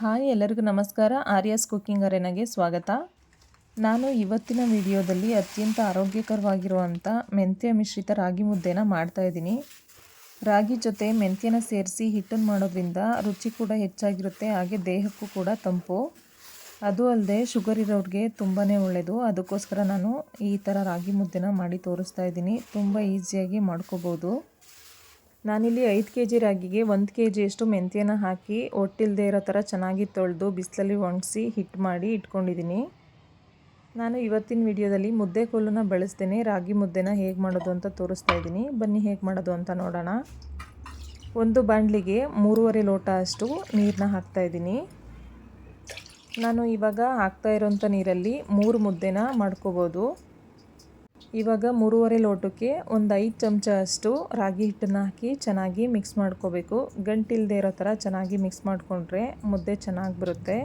Hi ಎಲ್ಲರಿಗೂ ನಮಸ್ಕಾರ. Aryas cooking ಅರೇನಾಗೆ ಸ್ವಾಗತ. ನಾನು ಇವತ್ತಿನ ವಿಡಿಯೋದಲ್ಲಿ ಅತ್ಯಂತ ಆರೋಗ್ಯಕರವಾಗಿರುವಂಥ ಮೆಂತ್ಯ ಮಿಶ್ರಿತ ರಾಗಿ ಮುದ್ದೆನ ಮಾಡ್ತಾಯಿದ್ದೀನಿ. ರಾಗಿ ಜೊತೆ ಮೆಂತ್ಯನ ಸೇರಿಸಿ ಹಿಟ್ಟನ್ನು ಮಾಡೋದ್ರಿಂದ ರುಚಿ ಕೂಡ ಹೆಚ್ಚಾಗಿರುತ್ತೆ, ಹಾಗೆ ದೇಹಕ್ಕೂ ಕೂಡ ತಂಪು. ಅದು ಅಲ್ಲದೆ ಶುಗರ್ ಇರೋರಿಗೆ ತುಂಬಾ ಒಳ್ಳೆಯದು. ಅದಕ್ಕೋಸ್ಕರ ನಾನು ಈ ಥರ ರಾಗಿ ಮುದ್ದೆನ ಮಾಡಿ ತೋರಿಸ್ತಾ ಇದ್ದೀನಿ. ತುಂಬ ಈಸಿಯಾಗಿ ಮಾಡ್ಕೋಬೋದು. ನಾನಿಲ್ಲಿ 5 kg ರಾಗಿಗೆ 1 kgಯಷ್ಟು ಮೆಂತ್ಯನ ಹಾಕಿ ಒಟ್ಟಿಲ್ಲದೆ ಇರೋ ಥರ ಚೆನ್ನಾಗಿ ತೊಳೆದು ಬಿಸಿಲಲ್ಲಿ ಒಣಗಿಸಿ ಹಿಟ್ಟು ಮಾಡಿ ಇಟ್ಕೊಂಡಿದ್ದೀನಿ. ನಾನು ಇವತ್ತಿನ ವಿಡಿಯೋದಲ್ಲಿ ಮುದ್ದೆ ಕೋಲನ್ನ ಬಳಸ್ದೇನೆ ರಾಗಿ ಮುದ್ದೆನ ಹೇಗೆ ಮಾಡೋದು ಅಂತ ತೋರಿಸ್ತಾ ಇದ್ದೀನಿ. ಬನ್ನಿ ಹೇಗೆ ಮಾಡೋದು ಅಂತ ನೋಡೋಣ. ಒಂದು ಬಾಣಲಿಗೆ 3.5 ಲೋಟ ಅಷ್ಟು ನೀರನ್ನ ಹಾಕ್ತಾಯಿದ್ದೀನಿ. ನಾನು ಇವಾಗ ಹಾಕ್ತಾ ಇರೋಂಥ ನೀರಲ್ಲಿ 3 ಮುದ್ದೆನ ಮಾಡ್ಕೋಬೋದು. ಇವಾಗ 3.5 ಲೋಟಕ್ಕೆ ಒಂದು 5 ಚಮಚ ಅಷ್ಟು ರಾಗಿ ಹಿಟ್ಟನ್ನು ಹಾಕಿ ಚೆನ್ನಾಗಿ ಮಿಕ್ಸ್ ಮಾಡ್ಕೋಬೇಕು. ಗಂಟಿಲ್ಲದೆ ಇರೋ ಥರ ಚೆನ್ನಾಗಿ ಮಿಕ್ಸ್ ಮಾಡಿಕೊಂಡ್ರೆ ಮುದ್ದೆ ಚೆನ್ನಾಗಿ ಬರುತ್ತೆ.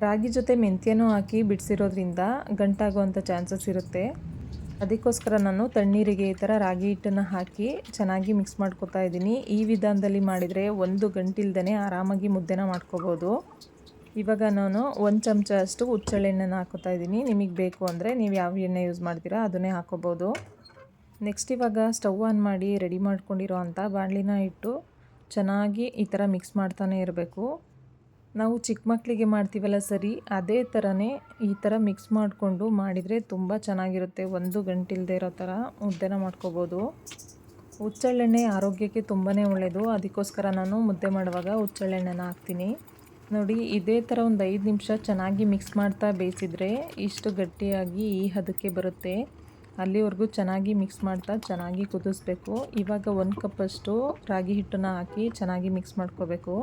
ರಾಗಿ ಜೊತೆ ಮೆಂತ್ಯನೂ ಹಾಕಿ ಬಿಡಿಸಿರೋದ್ರಿಂದ ಗಂಟಾಗುವಂಥ ಚಾನ್ಸಸ್ ಇರುತ್ತೆ. ಅದಕ್ಕೋಸ್ಕರ ನಾನು ತಣ್ಣೀರಿಗೆ ಈ ಥರ ರಾಗಿ ಹಿಟ್ಟನ್ನು ಹಾಕಿ ಚೆನ್ನಾಗಿ ಮಿಕ್ಸ್ ಮಾಡ್ಕೊತಾ ಇದ್ದೀನಿ. ಈ ವಿಧಾನದಲ್ಲಿ ಮಾಡಿದರೆ ಒಂದು ಗಂಟಿಲ್ದೇ ಆರಾಮಾಗಿ ಮುದ್ದೆನ ಮಾಡ್ಕೋಬೋದು. ಇವಾಗ ನಾನು 1 ಚಮಚ ಅಷ್ಟು ಹುಚ್ಚೆಳ್ಳೆಣ್ಣೆನ ಹಾಕೋತಾ ಇದ್ದೀನಿ. ನಿಮಗೆ ಬೇಕು ಅಂದರೆ ನೀವು ಯಾವ ಎಣ್ಣೆ ಯೂಸ್ ಮಾಡ್ತೀರಾ ಅದನ್ನೇ ಹಾಕೋಬೋದು. ನೆಕ್ಸ್ಟ್ ಇವಾಗ ಸ್ಟವ್ ಆನ್ ಮಾಡಿ ರೆಡಿ ಮಾಡ್ಕೊಂಡಿರೋ ಅಂಥ ಬಾಣಲಿನ ಇಟ್ಟು ಚೆನ್ನಾಗಿ ಈ ಥರ ಮಿಕ್ಸ್ ಮಾಡ್ತಾನೆ ಇರಬೇಕು. ನಾವು ಚಿಕ್ಕ ಮಕ್ಕಳಿಗೆ ಮಾಡ್ತೀವಲ್ಲ ಸರಿ ಅದೇ ಥರನೇ ಈ ಥರ ಮಿಕ್ಸ್ ಮಾಡಿಕೊಂಡು ಮಾಡಿದರೆ ತುಂಬ ಚೆನ್ನಾಗಿರುತ್ತೆ. ಒಂದು ಗಂಟಿಲ್ಲದೆ ಇರೋ ಥರ ಮುದ್ದೆನ ಮಾಡ್ಕೋಬೋದು. ಹುಚ್ಚೆಳ್ಳೆಣ್ಣೆ ಆರೋಗ್ಯಕ್ಕೆ ತುಂಬಾ ಒಳ್ಳೆಯದು. ಅದಕ್ಕೋಸ್ಕರ ನಾನು ಮುದ್ದೆ ಮಾಡುವಾಗ ಹುಚ್ಚೆಳ್ಳೆಣ್ಣೆನ ಹಾಕ್ತೀನಿ. ನೋಡಿ, ಇದೇ ಥರ ಒಂದು 5 ನಿಮಿಷ ಚೆನ್ನಾಗಿ ಮಿಕ್ಸ್ ಮಾಡ್ತಾ ಬೇಯಿಸಿದರೆ ಇಷ್ಟು ಗಟ್ಟಿಯಾಗಿ ಈ ಹದಕ್ಕೆ ಬರುತ್ತೆ. ಅಲ್ಲಿವರೆಗೂ ಚೆನ್ನಾಗಿ ಮಿಕ್ಸ್ ಮಾಡ್ತಾ ಚೆನ್ನಾಗಿ ಕುದಿಸ್ಬೇಕು. ಇವಾಗ 1 ಕಪ್ಪಷ್ಟು ರಾಗಿ ಹಿಟ್ಟನ್ನು ಹಾಕಿ ಚೆನ್ನಾಗಿ ಮಿಕ್ಸ್ ಮಾಡ್ಕೋಬೇಕು.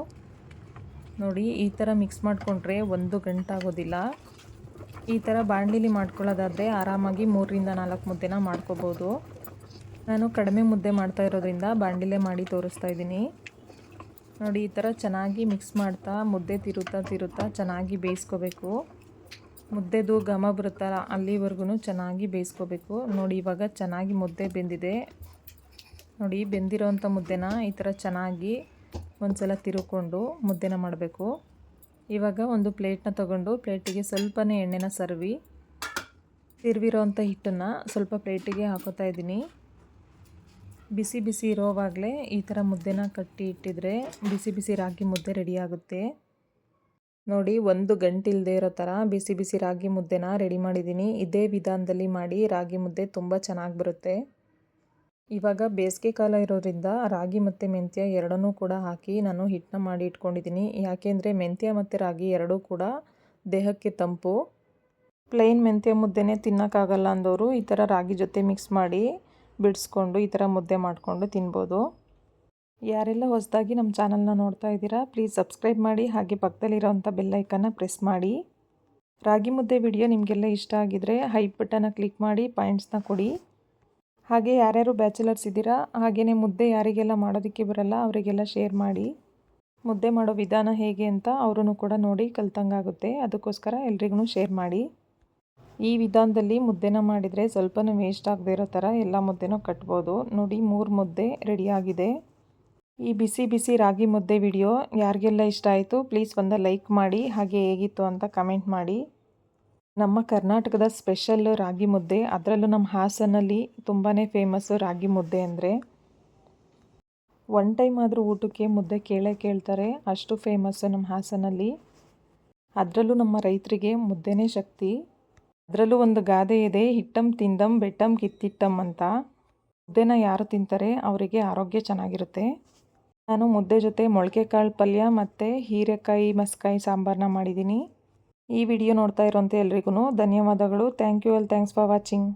ನೋಡಿ, ಈ ಥರ ಮಿಕ್ಸ್ ಮಾಡಿಕೊಂಡ್ರೆ ಒಂದು ಗಂಟಾಗೋದಿಲ್ಲ. ಈ ಥರ ಬಾಣಲಿಲಿ ಮಾಡ್ಕೊಳ್ಳೋದಾದರೆ ಆರಾಮಾಗಿ 3ರಿಂದ 4 ಮುದ್ದೆನ ಮಾಡ್ಕೋಬೋದು. ನಾನು ಕಡಿಮೆ ಮುದ್ದೆ ಮಾಡ್ತಾ ಇರೋದ್ರಿಂದ ಬಾಣಲಿಲೇ ಮಾಡಿ ತೋರಿಸ್ತಾ ಇದ್ದೀನಿ. ನೋಡಿ, ಈ ಥರ ಚೆನ್ನಾಗಿ ಮಿಕ್ಸ್ ಮಾಡ್ತಾ ಮುದ್ದೆ ತಿರುತ್ತಾ ಚೆನ್ನಾಗಿ ಬೇಯಿಸ್ಕೋಬೇಕು. ಮುದ್ದೆದು ಘಮ ಬರುತ್ತಲ್ಲ ಅಲ್ಲಿವರೆಗೂ ಚೆನ್ನಾಗಿ ಬೇಯಿಸ್ಕೋಬೇಕು. ನೋಡಿ, ಇವಾಗ ಚೆನ್ನಾಗಿ ಮುದ್ದೆ ಬೆಂದಿದೆ. ನೋಡಿ, ಬೆಂದಿರೋವಂಥ ಮುದ್ದೆನ ಈ ಥರ ಚೆನ್ನಾಗಿ ಒಂದು ಸಲ ತಿರುಕೊಂಡು ಮುದ್ದೆನ ಮಾಡಬೇಕು. ಇವಾಗ ಒಂದು ಪ್ಲೇಟ್ನ ತೊಗೊಂಡು ಪ್ಲೇಟಿಗೆ ಸ್ವಲ್ಪನೇ ಎಣ್ಣೆನ ತಿರುವಿರೋವಂಥ ಹಿಟ್ಟನ್ನು ಸ್ವಲ್ಪ ಪ್ಲೇಟಿಗೆ ಹಾಕೋತಾ ಇದ್ದೀನಿ. ಬಿಸಿ ಬಿಸಿ ಇರೋವಾಗಲೇ ಈ ಥರ ಮುದ್ದೆನ ಕಟ್ಟಿ ಇಟ್ಟಿದ್ರೆ ಬಿಸಿ ಬಿಸಿ ರಾಗಿ ಮುದ್ದೆ ರೆಡಿ ಆಗುತ್ತೆ. ನೋಡಿ, ಒಂದು ಗಂಟಿಲ್ಲದೆ ಇರೋ ಥರ ಬಿಸಿ ಬಿಸಿ ರಾಗಿ ಮುದ್ದೆನ ರೆಡಿ ಮಾಡಿದ್ದೀನಿ. ಇದೇ ವಿಧಾನದಲ್ಲಿ ಮಾಡಿ ರಾಗಿ ಮುದ್ದೆ ತುಂಬ ಚೆನ್ನಾಗಿ ಬರುತ್ತೆ. ಇವಾಗ ಬೇಸಿಗೆ ಕಾಲ ಇರೋದ್ರಿಂದ ರಾಗಿ ಮತ್ತು ಮೆಂತ್ಯ ಎರಡನ್ನೂ ಕೂಡ ಹಾಕಿ ನಾನು ಹಿಟ್ಟನ್ನ ಮಾಡಿ ಇಟ್ಕೊಂಡಿದ್ದೀನಿ. ಯಾಕೆಂದರೆ ಮೆಂತ್ಯ ಮತ್ತು ರಾಗಿ ಎರಡೂ ಕೂಡ ದೇಹಕ್ಕೆ ತಂಪು. ಪ್ಲೇನ್ ಮೆಂತ್ಯ ಮುದ್ದೆನೇ ತಿನ್ನೋಕ್ಕಾಗಲ್ಲ ಅಂದವರು ಈ ಥರ ರಾಗಿ ಜೊತೆ ಮಿಕ್ಸ್ ಮಾಡಿ ಬಿಡಿಸ್ಕೊಂಡು ಈ ಥರ ಮುದ್ದೆ ಮಾಡಿಕೊಂಡು ತಿನ್ಬೋದು. ಯಾರೆಲ್ಲ ಹೊಸದಾಗಿ ನಮ್ಮ ಚಾನಲ್ನ ನೋಡ್ತಾ ಇದ್ದೀರಾ ಪ್ಲೀಸ್ ಸಬ್ಸ್ಕ್ರೈಬ್ ಮಾಡಿ, ಹಾಗೆ ಪಕ್ಕದಲ್ಲಿರೋವಂಥ ಬೆಲ್ಲೈಕನ್ನ ಪ್ರೆಸ್ ಮಾಡಿ. ರಾಗಿ ಮುದ್ದೆ ವಿಡಿಯೋ ನಿಮಗೆಲ್ಲ ಇಷ್ಟ ಆಗಿದರೆ ಹೈಪ್ ಬಟನ್ನ ಕ್ಲಿಕ್ ಮಾಡಿ ಪಾಯಿಂಟ್ಸ್ನ ಕೊಡಿ. ಹಾಗೆ ಯಾರ್ಯಾರು ಬ್ಯಾಚುಲರ್ಸ್ ಇದ್ದೀರಾ ಹಾಗೆಯೇ ಮುದ್ದೆ ಯಾರಿಗೆಲ್ಲ ಮಾಡೋದಕ್ಕೆ ಬರಲ್ಲ ಅವರಿಗೆಲ್ಲ ಶೇರ್ ಮಾಡಿ. ಮುದ್ದೆ ಮಾಡೋ ವಿಧಾನ ಹೇಗೆ ಅಂತ ಅವರೂ ಕೂಡ ನೋಡಿ ಕಲ್ತಂಗಾಗುತ್ತೆ. ಅದಕ್ಕೋಸ್ಕರ ಎಲ್ರಿಗೂ ಶೇರ್ ಮಾಡಿ. ಈ ವಿಧಾನದಲ್ಲಿ ಮುದ್ದೆನ ಮಾಡಿದರೆ ಸ್ವಲ್ಪನೂ ವೇಸ್ಟ್ ಆಗದೆ ಇರೋ ಥರ ಎಲ್ಲ ಮುದ್ದೆನೂ ಕಟ್ಬೋದು. ನೋಡಿ, 3 ಮುದ್ದೆ ರೆಡಿಯಾಗಿದೆ. ಈ ಬಿಸಿ ಬಿಸಿ ರಾಗಿ ಮುದ್ದೆ ವಿಡಿಯೋ ಯಾರಿಗೆಲ್ಲ ಇಷ್ಟ ಆಯಿತು ಪ್ಲೀಸ್ ಒಂದು ಲೈಕ್ ಮಾಡಿ, ಹಾಗೆ ಹೇಗಿತ್ತು ಅಂತ ಕಮೆಂಟ್ ಮಾಡಿ. ನಮ್ಮ ಕರ್ನಾಟಕದ ಸ್ಪೆಷಲ್ ರಾಗಿ ಮುದ್ದೆ, ಅದರಲ್ಲೂ ನಮ್ಮ ಹಾಸನಲ್ಲಿ ತುಂಬಾ ಫೇಮಸ್ಸು ರಾಗಿ ಮುದ್ದೆ ಅಂದರೆ. 1 ಟೈಮ್ ಆದರೂ ಊಟಕ್ಕೆ ಮುದ್ದೆ ಕೇಳ್ತಾರೆ, ಅಷ್ಟು ಫೇಮಸ್ಸು ನಮ್ಮ ಹಾಸನಲ್ಲಿ. ಅದರಲ್ಲೂ ನಮ್ಮ ರೈತರಿಗೆ ಮುದ್ದೆನೇ ಶಕ್ತಿ. ಅದರಲ್ಲೂ ಒಂದು ಗಾದೆ ಇದೆ, ಹಿಟ್ಟಂ ತಿಂದಂ ಬೆಟ್ಟಂ ಕಿತ್ತಿಟ್ಟಂ ಅಂತ. ಮುದ್ದೆನ ಯಾರು ತಿಂತಾರೆ ಅವರಿಗೆ ಆರೋಗ್ಯ ಚೆನ್ನಾಗಿರುತ್ತೆ. ನಾನು ಮುದ್ದೆ ಜೊತೆ ಮೊಳಕೆ ಕಾಳು ಪಲ್ಯ ಮತ್ತು ಹೀರೆಕಾಯಿ ಮಸ್ಕಾಯಿ ಸಾಂಬಾರನ್ನ ಮಾಡಿದ್ದೀನಿ. ಈ ವಿಡಿಯೋ ನೋಡ್ತಾ ಇರೋಂಥ ಎಲ್ರಿಗೂ ಧನ್ಯವಾದಗಳು. Thank you all. Thanks for watching.